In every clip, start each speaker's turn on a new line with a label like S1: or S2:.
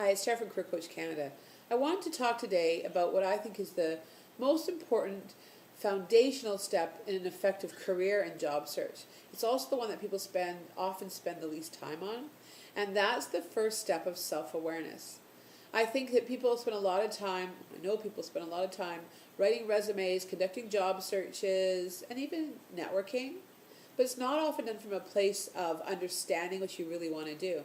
S1: Hi, it's Sarah from Career Coach Canada. I wanted to talk today about what I think is the most important foundational step in an effective career and job search. It's also the one that people often spend the least time on, and that's the first step of self-awareness. I think that people spend a lot of time, I know people spend a lot of time writing resumes, conducting job searches, and even networking, but it's not often done from a place of understanding what you really want to do.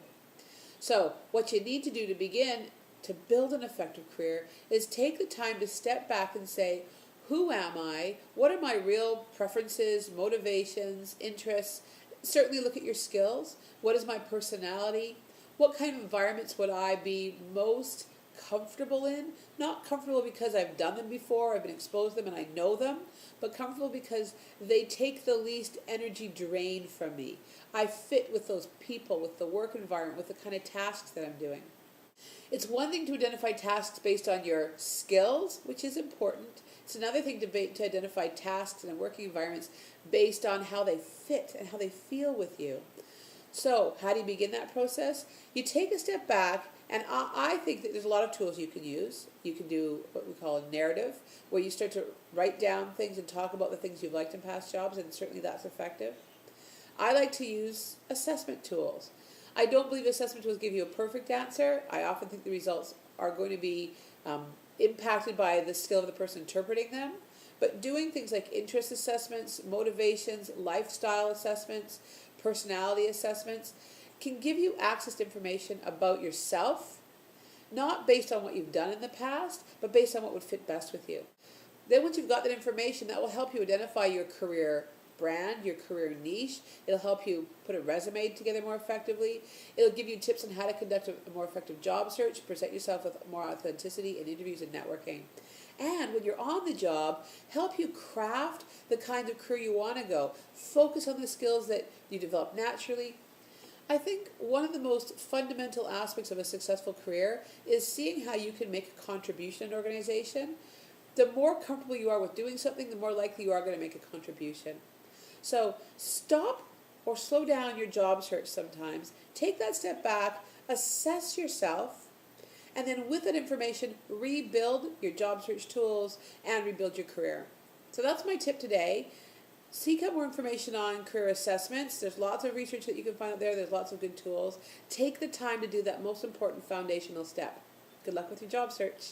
S1: So what you need to do to begin to build an effective career is take the time to step back and say, who am I? What are my real preferences, motivations, interests? Certainly look at your skills. What is my personality? What kind of environments would I be most comfortable in? Not comfortable because I've done them before, I've been exposed to them and I know them, but comfortable because they take the least energy drain from me. I fit with those people, with the work environment, with the kind of tasks that I'm doing. It's one thing to identify tasks based on your skills, which is important. It's another thing to identify tasks and working environments based on how they fit and how they feel with you. So, how do you begin that process? You take a step back, and I think that there's a lot of tools you can use. You can do what we call a narrative, where you start to write down things and talk about the things you've liked in past jobs, and certainly that's effective. I like to use assessment tools. I don't believe assessment tools give you a perfect answer. I often think the results are going to be impacted by the skill of the person interpreting them. But doing things like interest assessments, motivations, lifestyle assessments, personality assessments can give you access to information about yourself, not based on what you've done in the past, but based on what would fit best with you. Then once you've got that information, that will help you identify your career brand, your career niche. It'll help you put a resume together more effectively. It'll give you tips on how to conduct a more effective job search, present yourself with more authenticity in interviews and networking. And when you're on the job, help you craft the kind of career you want to go. Focus on the skills that you develop naturally. I think one of the most fundamental aspects of a successful career is seeing how you can make a contribution in an organization. The more comfortable you are with doing something, the more likely you are going to make a contribution. So stop or slow down your job search sometimes. Take that step back, assess yourself, and then with that information, rebuild your job search tools and rebuild your career. So that's my tip today. Seek out more information on career assessments. There's lots of research that you can find out there. There's lots of good tools. Take the time to do that most important foundational step. Good luck with your job search.